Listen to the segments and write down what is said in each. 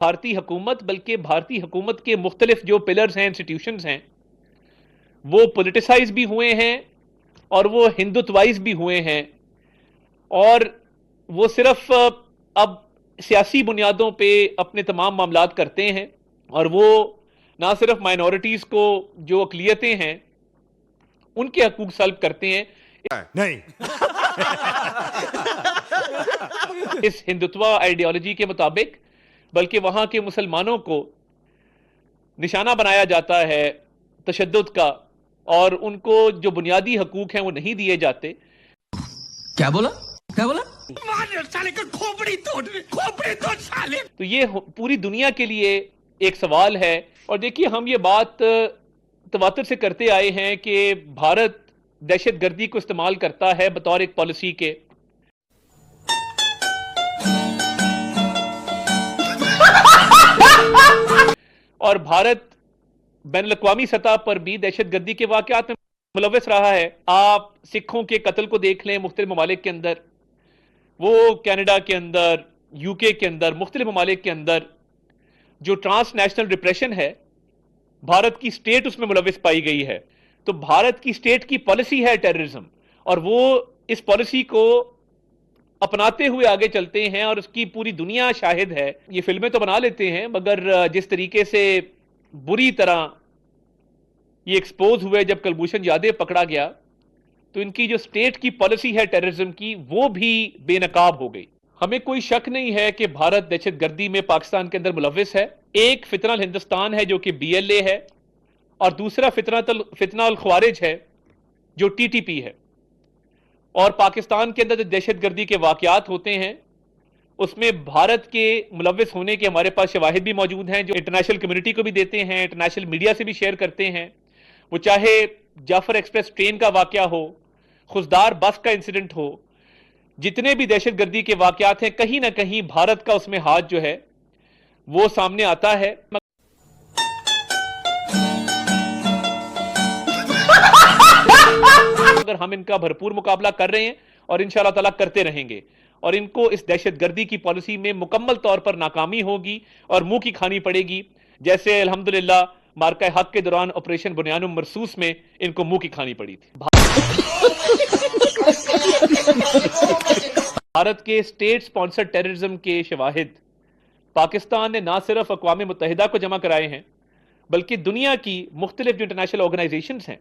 بھارتی حکومت بلکہ بھارتی حکومت کے مختلف جو پلرز ہیں، انسٹیٹیوشنز ہیں، وہ پولیٹیسائز بھی ہوئے ہیں اور وہ ہندوتوائز بھی ہوئے ہیں، اور وہ صرف اب سیاسی بنیادوں پہ اپنے تمام معاملات کرتے ہیں، اور وہ نہ صرف مائنورٹیز کو جو اقلیتیں ہیں ان کے حقوق سلب کرتے ہیں نہیں اس ہندوتوا آئیڈیالوجی کے مطابق، بلکہ وہاں کے مسلمانوں کو نشانہ بنایا جاتا ہے تشدد کا، اور ان کو جو بنیادی حقوق ہیں وہ نہیں دیے جاتے۔ کیا بولا تو یہ پوری دنیا کے لیے ایک سوال ہے، اور دیکھیے ہم یہ بات تواتر سے کرتے آئے ہیں کہ بھارت دہشت گردی کو استعمال کرتا ہے بطور ایک پالیسی کے، اور بھارت بین الاقوامی سطح پر بھی دہشت گردی کے واقعات میں ملوث رہا ہے۔ آپ سکھوں کے قتل کو دیکھ لیں مختلف ممالک کے اندر، وہ کینیڈا کے اندر، یو کے اندر، مختلف ممالک کے اندر جو ٹرانس نیشنل ریپریشن ہے، بھارت کی سٹیٹ اس میں ملوث پائی گئی ہے۔ تو بھارت کی سٹیٹ کی پالیسی ہے ٹیررزم، اور وہ اس پالیسی کو اپناتے ہوئے آگے چلتے ہیں، اور اس کی پوری دنیا شاہد ہے۔ یہ فلمیں تو بنا لیتے ہیں، مگر جس طریقے سے بری طرح یہ ایکسپوز ہوئے جب کلبھوشن یادیو پکڑا گیا، تو ان کی جو سٹیٹ کی پالیسی ہے ٹیررزم کی، وہ بھی بے نقاب ہو گئی۔ ہمیں کوئی شک نہیں ہے کہ بھارت دہشت گردی میں پاکستان کے اندر ملوث ہے۔ ایک فتنہ الہندوستان ہے جو کہ بی ایل اے ہے، اور دوسرا فتنہ الخوارج ہے جو ٹی ٹی پی ہے۔ اور پاکستان کے اندر جو دہشت گردی کے واقعات ہوتے ہیں اس میں بھارت کے ملوث ہونے کے ہمارے پاس شواہد بھی موجود ہیں، جو انٹرنیشنل کمیونٹی کو بھی دیتے ہیں، انٹرنیشنل میڈیا سے بھی شیئر کرتے ہیں۔ وہ چاہے جعفر ایکسپریس ٹرین کا واقعہ ہو، خزدار بس کا انسیڈنٹ ہو، جتنے بھی دہشت گردی کے واقعات ہیں، کہیں نہ کہیں بھارت کا اس میں ہاتھ جو ہے وہ سامنے آتا ہے۔ اگر ہم ان کا بھرپور مقابلہ کر رہے ہیں، اور انشاءاللہ تعالیٰ کرتے رہیں گے، اور ان کو اس دہشت گردی کی پالیسی میں مکمل طور پر ناکامی ہوگی اور منہ کی کھانی پڑے گی، جیسے الحمدللہ مارکہ حق کے دوران آپریشن بنیان مرصوص میں ان کو منہ کی کھانی پڑی تھی۔ بھارت کے اسٹیٹ سپانسر ٹیررزم کے شواہد پاکستان نے نہ صرف اقوام متحدہ کو جمع کرائے ہیں، بلکہ دنیا کی مختلف جو انٹرنیشنل آرگنائزیشنز ہیں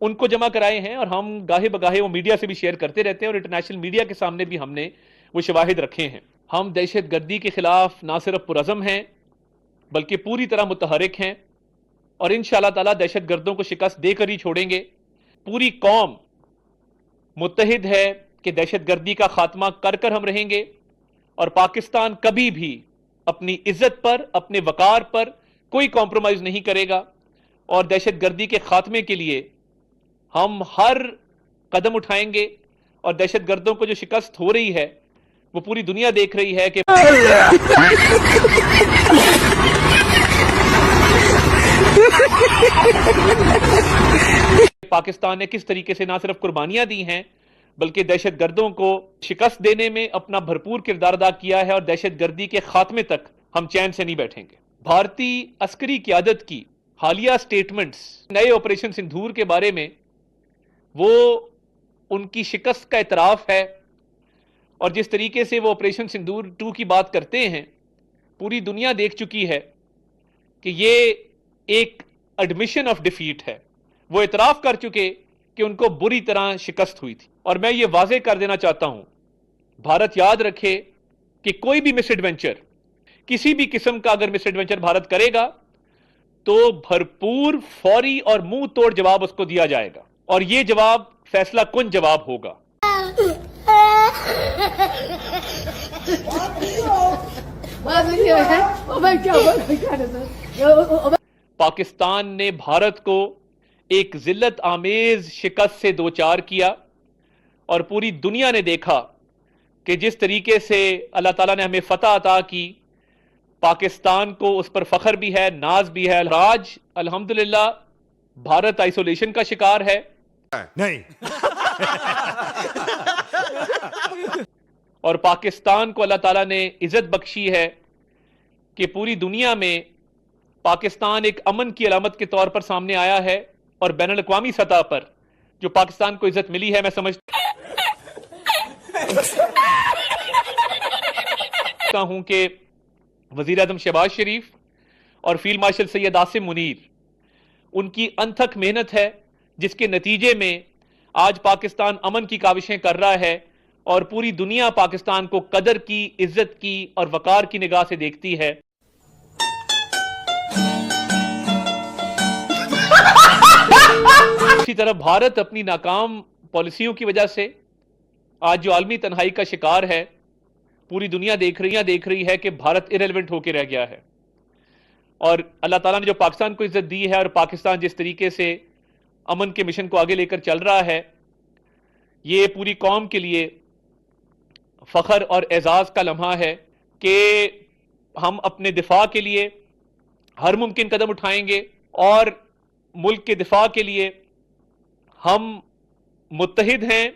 ان کو جمع کرائے ہیں، اور ہم گاہے بگاہے وہ میڈیا سے بھی شیئر کرتے رہتے ہیں، اور انٹرنیشنل میڈیا کے سامنے بھی ہم نے وہ شواہد رکھے ہیں۔ ہم دہشت گردی کے خلاف نہ صرف پرعزم ہیں بلکہ پوری طرح متحرک ہیں، اور انشاءاللہ تعالیٰ دہشت گردوں کو شکست دے کر ہی چھوڑیں گے۔ پوری قوم متحد ہے کہ دہشت گردی کا خاتمہ کر کر ہم رہیں گے، اور پاکستان کبھی بھی اپنی عزت پر، اپنے وقار پر کوئی کمپرومائز نہیں کرے گا، اور دہشت گردی کے خاتمے کے لیے ہم ہر قدم اٹھائیں گے۔ اور دہشت گردوں کو جو شکست ہو رہی ہے وہ پوری دنیا دیکھ رہی ہے کہ پاکستان نے کس طریقے سے نہ صرف قربانیاں دی ہیں بلکہ دہشت گردوں کو شکست دینے میں اپنا بھرپور کردار ادا کیا ہے، اور دہشت گردی کے خاتمے تک ہم چین سے نہیں بیٹھیں گے۔ بھارتی عسکری قیادت کی حالیہ سٹیٹمنٹس نئے آپریشن سندھور کے بارے میں، وہ ان کی شکست کا اعتراف ہے، اور جس طریقے سے وہ آپریشن سندھور 2 کی بات کرتے ہیں، پوری دنیا دیکھ چکی ہے کہ یہ ایک ایڈمیشن آف ڈیفیٹ ہے۔ وہ اعتراف کر چکے کہ ان کو بری طرح شکست ہوئی تھی، اور میں یہ واضح کر دینا چاہتا ہوں، بھارت یاد رکھے کہ کوئی بھی مس ایڈوینچر، کسی بھی قسم کا اگر مس ایڈوینچر بھارت کرے گا تو بھرپور، فوری اور منہ توڑ جواب اس کو دیا جائے گا، اور یہ جواب فیصلہ کن جواب ہوگا۔ پاکستان نے بھارت کو ایک ذلت آمیز شکست سے دوچار کیا، اور پوری دنیا نے دیکھا کہ جس طریقے سے اللہ تعالیٰ نے ہمیں فتح عطا کی، پاکستان کو اس پر فخر بھی ہے، ناز بھی ہے۔ آج الحمدللہ بھارت آئسولیشن کا شکار ہے، نہیں اور پاکستان کو اللہ تعالیٰ نے عزت بخشی ہے کہ پوری دنیا میں پاکستان ایک امن کی علامت کے طور پر سامنے آیا ہے، اور بین الاقوامی سطح پر جو پاکستان کو عزت ملی ہے، میں سمجھتا ہوں کہ وزیر اعظم شہباز شریف اور فیلڈ مارشل سید عاصم منیر، ان کی انتھک محنت ہے جس کے نتیجے میں آج پاکستان امن کی کاوشیں کر رہا ہے، اور پوری دنیا پاکستان کو قدر کی، عزت کی اور وقار کی نگاہ سے دیکھتی ہے۔ اسی طرح بھارت اپنی ناکام پالیسیوں کی وجہ سے آج جو عالمی تنہائی کا شکار ہے، پوری دنیا دیکھ رہی ہے کہ بھارت ارریلیونٹ ہو کے رہ گیا ہے، اور اللہ تعالیٰ نے جو پاکستان کو عزت دی ہے، اور پاکستان جس طریقے سے امن کے مشن کو آگے لے کر چل رہا ہے، یہ پوری قوم کے لیے فخر اور اعزاز کا لمحہ ہے کہ ہم اپنے دفاع کے لیے ہر ممکن قدم اٹھائیں گے، اور ملک کے دفاع کے لیے ہم متحد ہیں،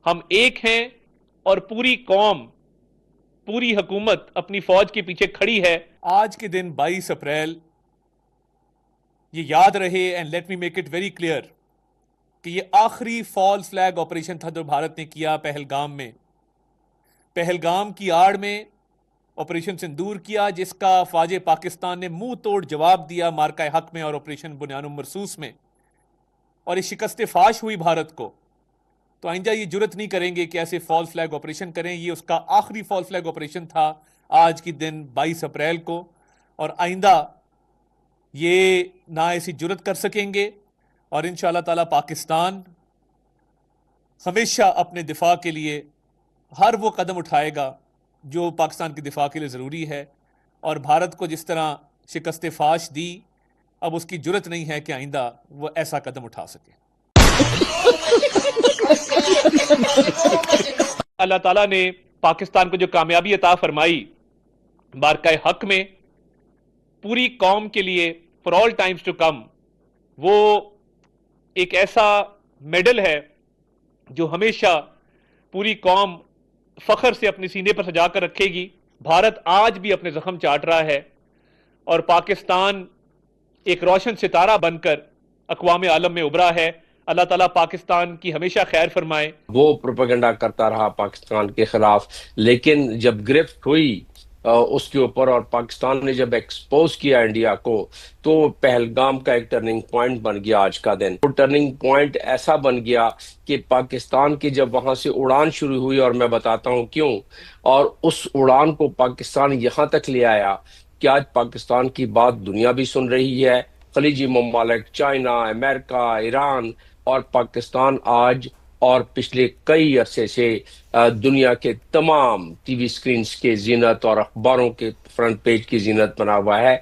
ہم ایک ہیں، اور پوری قوم، پوری حکومت اپنی فوج کے پیچھے کھڑی ہے۔ آج کے دن 22 اپریل یہ یاد رہے، and let me make it very clear, کہ یہ آخری فالس فلیگ آپریشن تھا جو بھارت نے کیا پہلگام میں۔ پہلگام کی آڑ میں آپریشن سندور کیا، جس کا فوج پاکستان نے منہ توڑ جواب دیا مارکہ حق میں اور آپریشن بنیان مرصوص میں، اور یہ شکست فاش ہوئی بھارت کو۔ تو آئندہ یہ جرت نہیں کریں گے کہ ایسے فالس فلیگ آپریشن کریں۔ یہ اس کا آخری فالس فلیگ آپریشن تھا آج کی دن 22 اپریل کو، اور آئندہ یہ نہ ایسی جرت کر سکیں گے، اور انشاءاللہ تعالی پاکستان ہمیشہ اپنے دفاع کے لیے ہر وہ قدم اٹھائے گا جو پاکستان کی دفاع کے لیے ضروری ہے، اور بھارت کو جس طرح شکست فاش دی، اب اس کی جرت نہیں ہے کہ آئندہ وہ ایسا قدم اٹھا سکے۔ اللہ تعالیٰ نے پاکستان کو جو کامیابی عطا فرمائی مارکہ حق میں، پوری قوم کے لیے for all times to come, وہ ایک ایسا میڈل ہے جو ہمیشہ پوری قوم فخر سے اپنے سینے پر سجا کر رکھے گی۔ بھارت آج بھی اپنے زخم چاٹ رہا ہے، اور پاکستان ایک روشن ستارہ بن کر اقوام عالم میں ابھرا ہے۔ اللہ تعالیٰ پاکستان کی ہمیشہ خیر فرمائے۔ وہ پروپیگنڈا کرتا رہا پاکستان کے خلاف، لیکن جب گرفت ہوئی اس کے اوپر، اور پاکستان نے جب ایکسپوز کیا انڈیا کو، تو پہلگام کا ایک ٹرننگ پوائنٹ بن گیا آج کا دن۔ وہ ٹرننگ پوائنٹ ایسا بن گیا کہ پاکستان کی جب وہاں سے اڑان شروع ہوئی، اور میں بتاتا ہوں کیوں، اور اس اڑان کو پاکستان یہاں تک لے آیا کہ آج پاکستان کی بات دنیا بھی سن رہی ہے، خلیجی ممالک، چائنا، امریکہ، ایران، اور پاکستان آج اور پچھلے کئی عرصے سے دنیا کے تمام ٹی وی سکرینز کے زینت اور اخباروں کے فرنٹ پیج کی زینت بنا ہوا ہے۔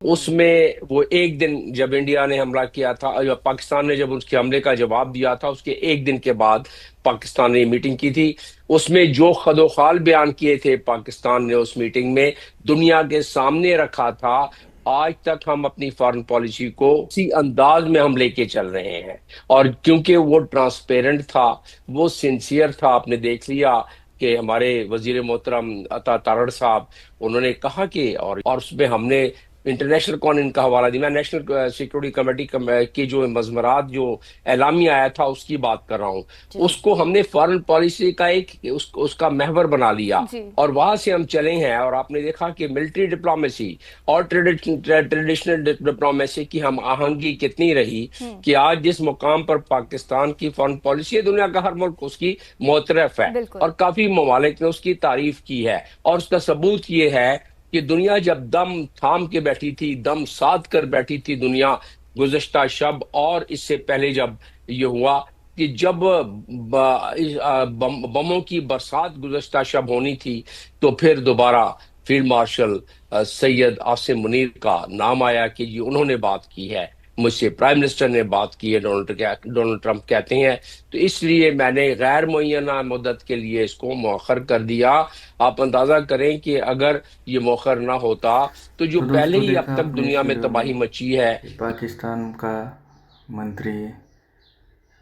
اس میں وہ ایک دن جب انڈیا نے حملہ کیا تھا، پاکستان نے جب اس کے حملے کا جواب دیا تھا، اس کے ایک دن کے بعد پاکستان نے میٹنگ کی تھی۔ اس میں جو خد و خال بیان کیے تھے پاکستان نے اس میٹنگ میں دنیا کے سامنے رکھا تھا۔ آج تک ہم اپنی فارن پالیسی کو اسی انداز میں ہم لے کے چل رہے ہیں، اور کیونکہ وہ ٹرانسپیرنٹ تھا، وہ سنسیئر تھا۔ آپ نے دیکھ لیا کہ ہمارے وزیر محترم عطا تارڑ صاحب، انہوں نے کہا کہ اور اس میں ہم نے انٹرنیشنل قوانین کا حوالہ دیا۔ میں نیشنل سیکورٹی کمیٹی کی جو مضمرات جو اعلامیہ آیا تھا اس کی بات کر رہا ہوں، اس کو ہم نے فارن پالیسی کا ایک اس کا محور بنا لیا، اور وہاں سے ہم چلے ہیں۔ اور آپ نے دیکھا کہ ملٹری ڈپلومیسی اور ٹریڈیشنل ڈپلومیسی کی ہم آہنگی کتنی رہی کہ آج جس مقام پر پاکستان کی فارن پالیسی ہے، دنیا کا ہر ملک اس کی معترف ہے، اور کافی ممالک نے اس کی تعریف کی ہے۔ اور اس کا ثبوت یہ ہے کہ دنیا جب دم تھام کے بیٹھی تھی، دم ساتھ کر بیٹھی تھی دنیا گزشتہ شب، اور اس سے پہلے جب یہ ہوا کہ جب بموں کی برسات گزشتہ شب ہونی تھی، تو پھر دوبارہ فیلڈ مارشل سید عاصم منیر کا نام آیا کہ یہ انہوں نے بات کی ہے، مجھ سے پرائم منسٹر نے بات کی ہے، ڈونلڈ ٹرمپ کہتے ہیں۔ تو اس لیے میں نے غیر معینہ مدت کے لیے اس کو مؤخر کر دیا۔ آپ اندازہ کریں کہ اگر یہ مؤخر نہ ہوتا تو جو پہلے ہی اب تک دنیا میں تباہی مچی ہے۔ پاکستان کا منتری